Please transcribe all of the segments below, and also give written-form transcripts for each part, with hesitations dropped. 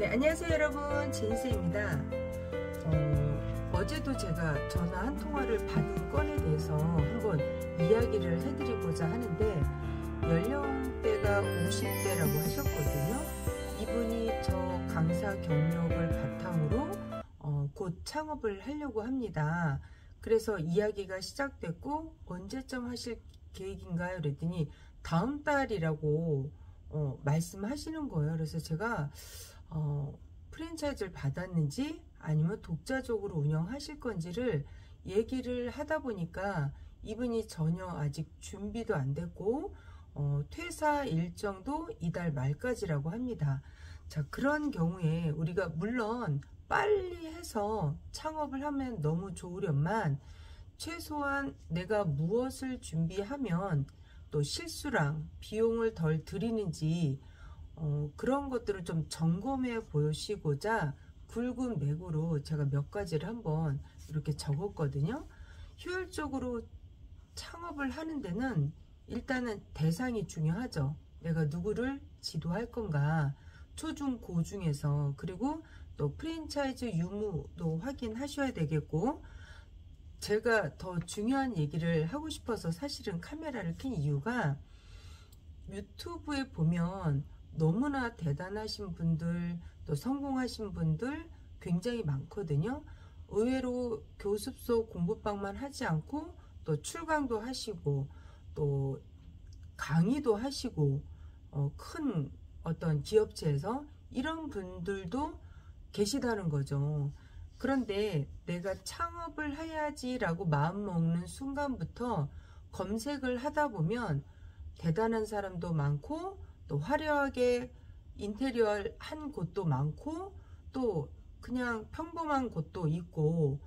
네, 안녕하세요 여러분, 제니스입니다. 어제도 제가 전화 한 통화를 받은 건에 대해서 한번 이야기를 해드리고자 하는데, 연령대가 50대라고 하셨거든요. 이분이 저 강사 경력을 바탕으로 곧 창업을 하려고 합니다. 그래서 이야기가 시작됐고, 언제쯤 하실 계획인가요? 그랬더니 다음 달이라고 말씀하시는 거예요. 그래서 제가 프랜차이즈를 받았는지 아니면 독자적으로 운영하실 건지를 얘기를 하다 보니까 이분이 전혀 아직 준비도 안 됐고 퇴사 일정도 이달 말까지라고 합니다. 자, 그런 경우에 우리가 물론 빨리 해서 창업을 하면 너무 좋으련만, 최소한 내가 무엇을 준비하면 또 실수랑 비용을 덜 들이는지 그런 것들을 좀 점검해 보시고자 굵은 맥으로 제가 몇 가지를 한번 이렇게 적었거든요. 효율적으로 창업을 하는 데는 일단은 대상이 중요하죠. 내가 누구를 지도할 건가, 초중 고중에서. 그리고 또 프랜차이즈 유무도 확인하셔야 되겠고, 제가 더 중요한 얘기를 하고 싶어서 사실은 카메라를 켠 이유가, 유튜브에 보면 너무나 대단하신 분들, 또 성공하신 분들 굉장히 많거든요. 의외로 교습소 공부방만 하지 않고 또 출강도 하시고 또 강의도 하시고 큰 어떤 기업체에서 이런 분들도 계시다는 거죠. 그런데 내가 창업을 해야지 라고 마음먹는 순간부터 검색을 하다 보면 대단한 사람도 많고, 또 화려하게 인테리어 한 곳도 많고, 또 그냥 평범한 곳도 있고,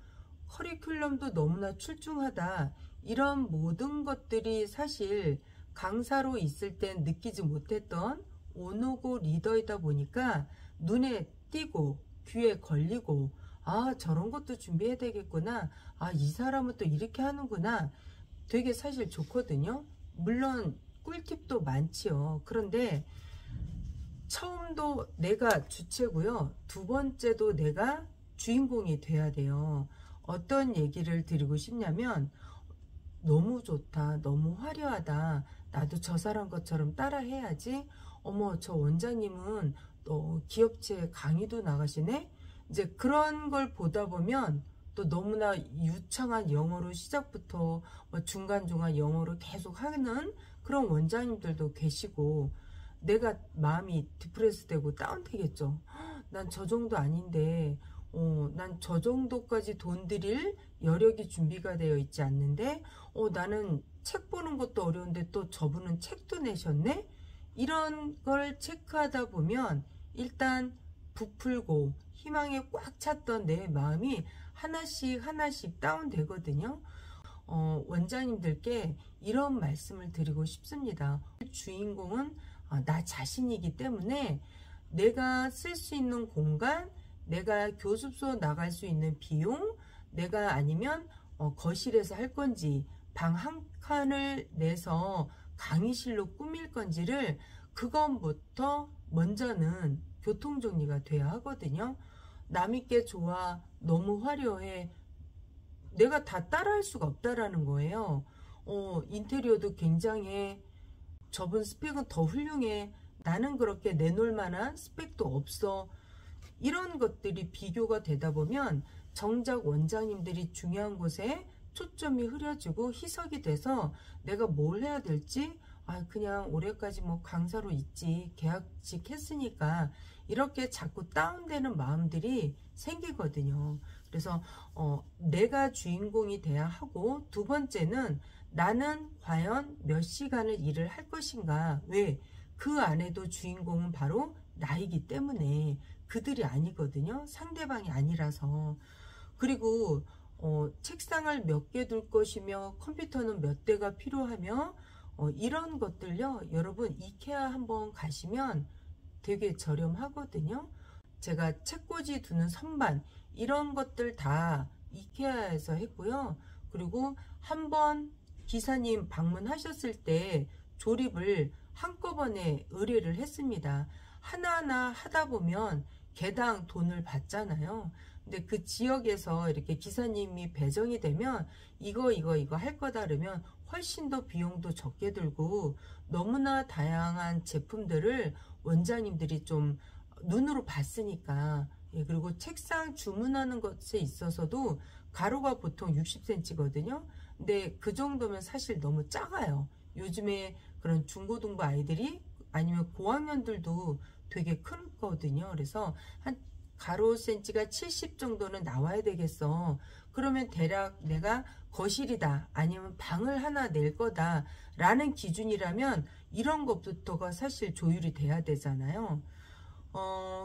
커리큘럼도 너무나 출중하다, 이런 모든 것들이 사실 강사로 있을 땐 느끼지 못했던 오노고 리더이다 보니까 눈에 띄고 귀에 걸리고, 아, 저런 것도 준비해야 되겠구나, 아, 이 사람은 또 이렇게 하는구나, 되게 사실 좋거든요. 물론 꿀팁도 많지요. 그런데 처음도 내가 주체고요, 두 번째도 내가 주인공이 돼야 돼요. 어떤 얘기를 드리고 싶냐면, 너무 좋다, 너무 화려하다, 나도 저 사람 것처럼 따라 해야지, 어머 저 원장님은 또 기업체 강의도 나가시네, 이제 그런 걸 보다 보면 또 너무나 유창한 영어로 시작부터 중간중간 영어로 계속 하는 그런 원장님들도 계시고, 내가 마음이 디프레스 되고 다운되겠죠. 난 저 정도 아닌데, 난 저 정도까지 돈 들일 여력이 준비가 되어 있지 않는데, 나는 책 보는 것도 어려운데 또 저분은 책도 내셨네? 이런 걸 체크하다 보면 일단 부풀고 희망에 꽉 찼던 내 마음이 하나씩 하나씩 다운되거든요. 원장님들께 이런 말씀을 드리고 싶습니다. 주인공은 나 자신이기 때문에 내가 쓸 수 있는 공간, 내가 교습소 나갈 수 있는 비용, 내가 아니면 거실에서 할 건지 방 한 칸을 내서 강의실로 꾸밀 건지를, 그것부터 먼저는 교통정리가 돼야 하거든요. 남이 게 좋아, 너무 화려해, 내가 다 따라할 수가 없다라는 거예요. 인테리어도 굉장해, 저분 스펙은 더 훌륭해, 나는 그렇게 내놓을 만한 스펙도 없어. 이런 것들이 비교가 되다 보면 정작 원장님들이 중요한 곳에 초점이 흐려지고 희석이 돼서 내가 뭘 해야 될지, 그냥 올해까지 뭐 강사로 있지, 계약직 했으니까, 이렇게 자꾸 다운되는 마음들이 생기거든요. 그래서 내가 주인공이 돼야 하고, 두 번째는 나는 과연 몇 시간을 일을 할 것인가. 왜? 그 안에도 주인공은 바로 나이기 때문에, 그들이 아니거든요. 상대방이 아니라서. 그리고 책상을 몇 개 둘 것이며 컴퓨터는 몇 대가 필요하며, 이런 것들요, 여러분 이케아 한번 가시면 되게 저렴하거든요. 제가 책꽂이 두는 선반, 이런 것들 다 이케아에서 했고요. 그리고 한번 기사님 방문하셨을 때 조립을 한꺼번에 의뢰를 했습니다. 하나하나 하다 보면 개당 돈을 받잖아요. 근데 그 지역에서 이렇게 기사님이 배정이 되면 이거 할 거다 그러면 훨씬 더 비용도 적게 들고 너무나 다양한 제품들을 원장님들이 좀 눈으로 봤으니까. 예, 그리고 책상 주문하는 것에 있어서도 가로가 보통 60cm거든요. 근데 그 정도면 사실 너무 작아요. 요즘에 그런 중고등부 아이들이 아니면 고학년들도 되게 크거든요. 그래서 한 가로 센치가 70 정도는 나와야 되겠어. 그러면 대략 내가 거실이다 아니면 방을 하나 낼 거다 라는 기준이라면 이런 것부터가 사실 조율이 돼야 되잖아요.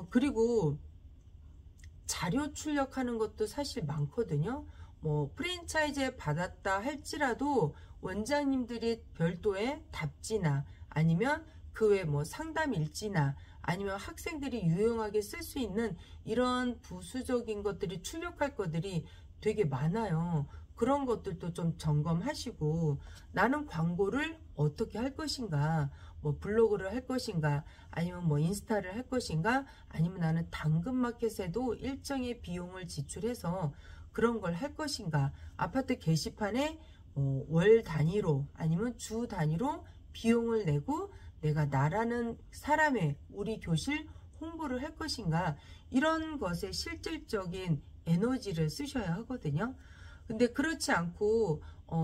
그리고 자료 출력하는 것도 사실 많거든요. 뭐 프랜차이즈 받았다 할지라도 원장님들이 별도의 답지나 아니면 그 외 뭐 상담 일지나 아니면 학생들이 유용하게 쓸 수 있는 이런 부수적인 것들이 출력할 것들이 되게 많아요. 그런 것들도 좀 점검하시고 나는 광고를 어떻게 할 것인가, 뭐 블로그를 할 것인가, 아니면 뭐 인스타를 할 것인가, 아니면 나는 당근마켓에도 일정의 비용을 지출해서 그런 걸 할 것인가, 아파트 게시판에 월 단위로 아니면 주 단위로 비용을 내고 내가 나라는 사람의 우리 교실 홍보를 할 것인가, 이런 것에 실질적인 에너지를 쓰셔야 하거든요. 근데 그렇지 않고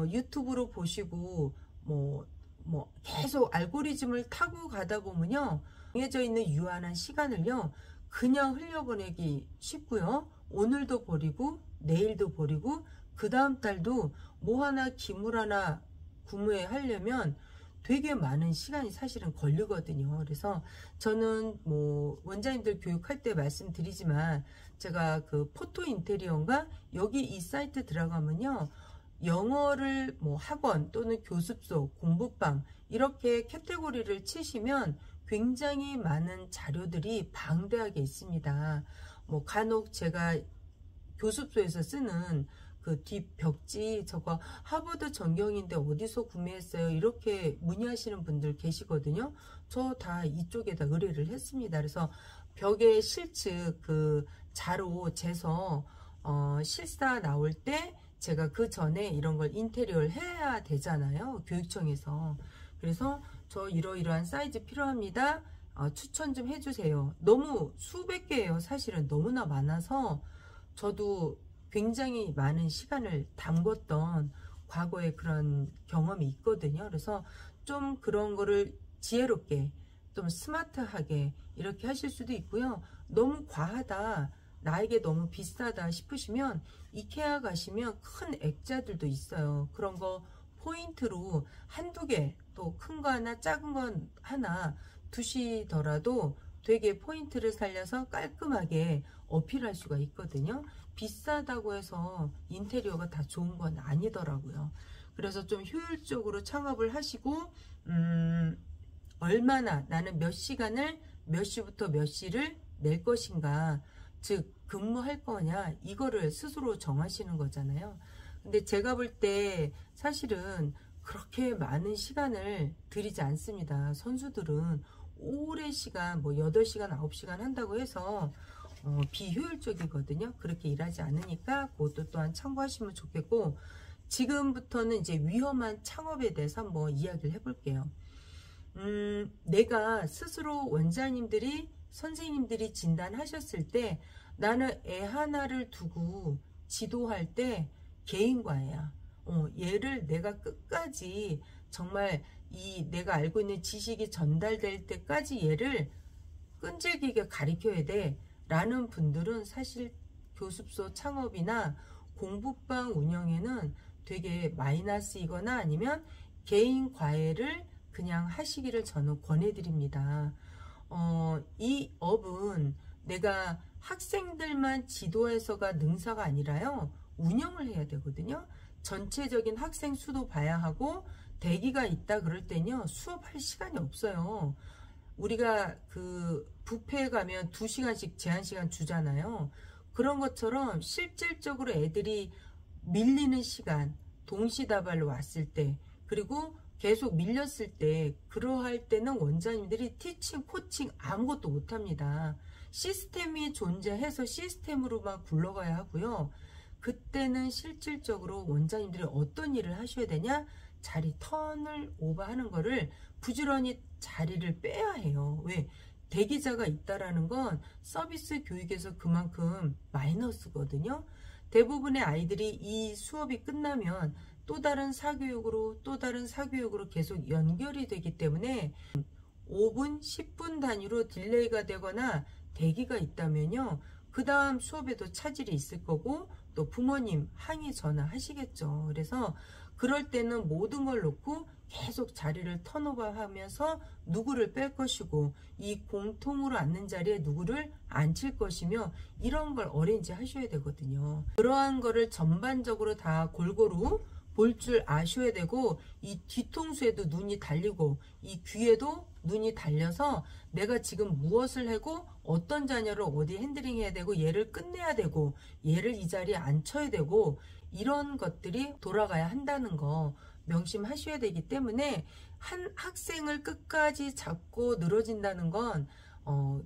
유튜브로 보시고 뭐 계속 알고리즘을 타고 가다 보면요, 정해져 있는 유한한 시간을요 그냥 흘려보내기 쉽고요. 오늘도 버리고 내일도 버리고 그 다음 달도 뭐 하나 기물 하나 구매하려면 되게 많은 시간이 사실은 걸리거든요. 그래서 저는 뭐 원장님들 교육할 때 말씀드리지만 제가 그 포토 인테리어인가 여기 이 사이트 들어가면요, 영어를 뭐 학원 또는 교습소, 공부방 이렇게 카테고리를 치시면 굉장히 많은 자료들이 방대하게 있습니다. 뭐 간혹 제가 교습소에서 쓰는 그 뒷벽지 저거 하버드 전경인데 어디서 구매했어요? 이렇게 문의하시는 분들 계시거든요. 저 다 이쪽에다 의뢰를 했습니다. 그래서 벽에 실측 그 자로 재서 실사 나올 때 제가 그 전에 이런 걸 인테리어를 해야 되잖아요. 교육청에서. 그래서 저 이러이러한 사이즈 필요합니다. 추천 좀 해주세요. 너무 수백 개예요. 사실은 너무나 많아서 저도 굉장히 많은 시간을 담궜던 과거의 그런 경험이 있거든요. 그래서 좀 그런 거를 지혜롭게 좀 스마트하게 이렇게 하실 수도 있고요. 너무 과하다, 나에게 너무 비싸다 싶으시면 이케아 가시면 큰 액자들도 있어요. 그런 거 포인트로 한두 개, 또 큰 거 하나 작은 거 하나 두시더라도 되게 포인트를 살려서 깔끔하게 어필할 수가 있거든요. 비싸다고 해서 인테리어가 다 좋은 건 아니더라고요. 그래서 좀 효율적으로 창업을 하시고 얼마나 나는 몇 시간을 몇 시부터 몇 시를 낼 것인가, 즉 근무할 거냐, 이거를 스스로 정하시는 거잖아요. 근데 제가 볼 때 사실은 그렇게 많은 시간을 들이지 않습니다. 선수들은 오랜 시간 뭐 8시간 9시간 한다고 해서 비효율적이거든요. 그렇게 일하지 않으니까 그것도 또한 참고하시면 좋겠고, 지금부터는 이제 위험한 창업에 대해서 한번 이야기를 해볼게요. 내가 스스로 원장님들이 선생님들이 진단하셨을 때 나는 애 하나를 두고 지도할 때 개인과외야. 얘를 내가 끝까지 정말 이 내가 알고 있는 지식이 전달될 때까지 얘를 끈질기게 가르쳐야 돼 라는 분들은 사실 교습소 창업이나 공부방 운영에는 되게 마이너스이거나 아니면 개인 과외를 그냥 하시기를 저는 권해드립니다. 이 업은 내가 학생들만 지도해서가 능사가 아니라요, 운영을 해야 되거든요. 전체적인 학생 수도 봐야 하고, 대기가 있다 그럴 때는요 수업할 시간이 없어요. 우리가 그 뷔페에 가면 2시간씩 제한시간 주잖아요. 그런 것처럼 실질적으로 애들이 밀리는 시간, 동시다발로 왔을 때, 그리고 계속 밀렸을 때, 그러할 때는 원장님들이 티칭, 코칭 아무것도 못합니다. 시스템이 존재해서 시스템으로만 굴러가야 하고요. 그때는 실질적으로 원장님들이 어떤 일을 하셔야 되냐? 자리 턴을 오버하는 거를 부지런히 자리를 빼야 해요. 왜? 대기자가 있다라는 건 서비스 교육에서 그만큼 마이너스거든요. 대부분의 아이들이 이 수업이 끝나면 또 다른 사교육으로 계속 연결이 되기 때문에 5분, 10분 단위로 딜레이가 되거나 대기가 있다면요. 그 다음 수업에도 차질이 있을 거고 또 부모님 항의 전화하시겠죠. 그래서 그럴 때는 모든 걸 놓고 계속 자리를 턴오버하면서 누구를 뺄 것이고 이 공통으로 앉는 자리에 누구를 앉힐 것이며 이런 걸 어레인지 하셔야 되거든요. 그러한 거를 전반적으로 다 골고루 볼 줄 아셔야 되고 이 뒤통수에도 눈이 달리고 이 귀에도 눈이 달려서 내가 지금 무엇을 하고 어떤 자녀를 어디 핸들링 해야 되고 얘를 끝내야 되고 얘를 이 자리에 앉혀야 되고 이런 것들이 돌아가야 한다는 거 명심하셔야 되기 때문에 한 학생을 끝까지 잡고 늘어진다는 건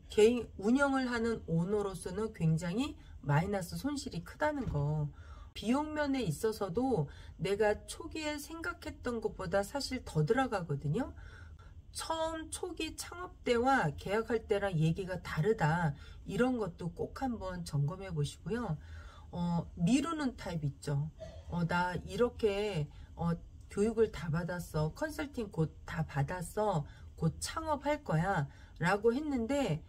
개인 운영을 하는 오너로서는 굉장히 마이너스 손실이 크다는 거. 비용면에 있어서도 내가 초기에 생각했던 것보다 사실 더 들어가거든요. 처음 초기 창업 때와 계약할 때랑 얘기가 다르다. 이런 것도 꼭 한번 점검해 보시고요. 미루는 타입 있죠. 나 이렇게 교육을 다 받았어. 컨설팅 곧 다 받았어. 곧 창업할 거야. 라고 했는데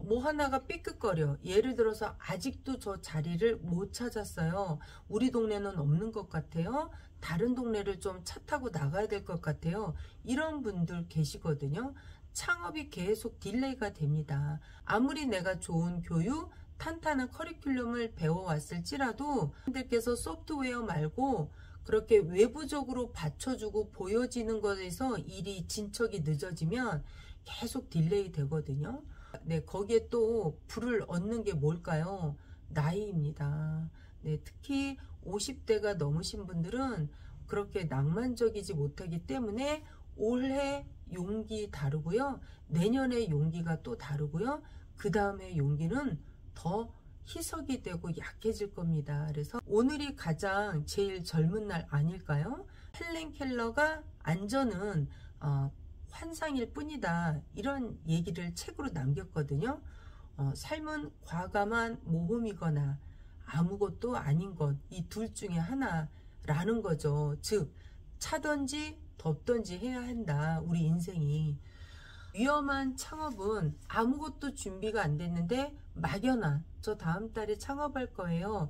뭐 하나가 삐끗거려. 예를 들어서 아직도 저 자리를 못 찾았어요. 우리 동네는 없는 것 같아요. 다른 동네를 좀 차 타고 나가야 될 것 같아요. 이런 분들 계시거든요. 창업이 계속 딜레이가 됩니다. 아무리 내가 좋은 교육, 탄탄한 커리큘럼을 배워왔을지라도 분들께서 소프트웨어 말고 그렇게 외부적으로 받쳐주고 보여지는 것에서 일이 진척이 늦어지면 계속 딜레이 되거든요. 네, 거기에 또 불을 얻는 게 뭘까요? 나이입니다. 네, 특히 50대가 넘으신 분들은 그렇게 낭만적이지 못하기 때문에 올해 용기 다르고요. 내년에 용기가 또 다르고요. 그 다음에 용기는 더 희석이 되고 약해질 겁니다. 그래서 오늘이 가장 제일 젊은 날 아닐까요? 헬렌 켈러가 안전은 환상일 뿐이다. 이런 얘기를 책으로 남겼거든요. 삶은 과감한 모험이거나 아무것도 아닌 것, 이 둘 중에 하나라는 거죠. 즉 차든지 덥든지 해야 한다. 우리 인생이. 위험한 창업은 아무것도 준비가 안 됐는데 막연한 저 다음 달에 창업할 거예요.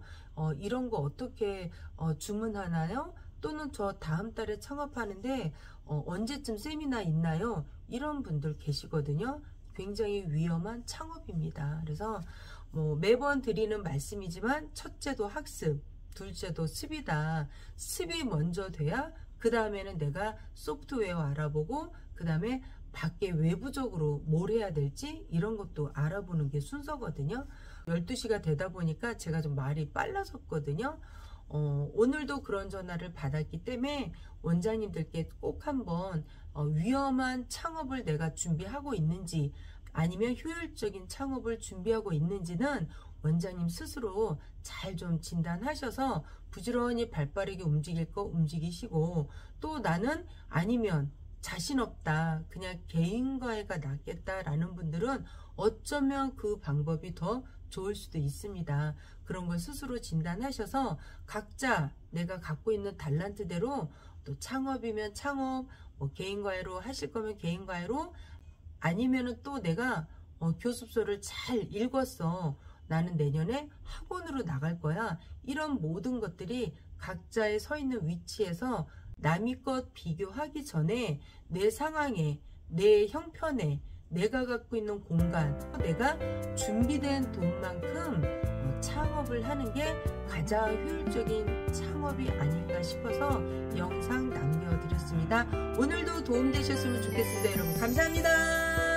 이런 거 어떻게 주문하나요? 또는 저 다음 달에 창업하는데 언제쯤 세미나 있나요? 이런 분들 계시거든요. 굉장히 위험한 창업입니다. 그래서 매번 드리는 말씀이지만 첫째도 학습, 둘째도 습이다. 습이 먼저 돼야 그 다음에는 내가 소프트웨어 알아보고 그 다음에 밖에 외부적으로 뭘 해야 될지 이런 것도 알아보는 게 순서거든요. 12시가 되다 보니까 제가 좀 말이 빨라졌거든요. 오늘도 그런 전화를 받았기 때문에 원장님들께 꼭 한번 위험한 창업을 내가 준비하고 있는지 아니면 효율적인 창업을 준비하고 있는지는 원장님 스스로 잘 좀 진단하셔서 부지런히 발빠르게 움직일 거 움직이시고 또 나는 아니면 자신 없다. 그냥 개인과외가 낫겠다라는 분들은 어쩌면 그 방법이 더 좋을 수도 있습니다. 그런 걸 스스로 진단하셔서 각자 내가 갖고 있는 달란트대로 또 창업이면 창업, 개인과외로 하실 거면 개인과외로 아니면은 또 내가 교습서를 잘 읽었어. 나는 내년에 학원으로 나갈 거야. 이런 모든 것들이 각자의 서 있는 위치에서 남의 것 비교하기 전에 내 상황에, 내 형편에, 내가 갖고 있는 공간, 내가 준비된 돈만큼 창업을 하는 게 가장 효율적인 창업이 아닐까 싶어서 영상 남겨드렸습니다. 오늘도 도움되셨으면 좋겠습니다. 여러분 감사합니다.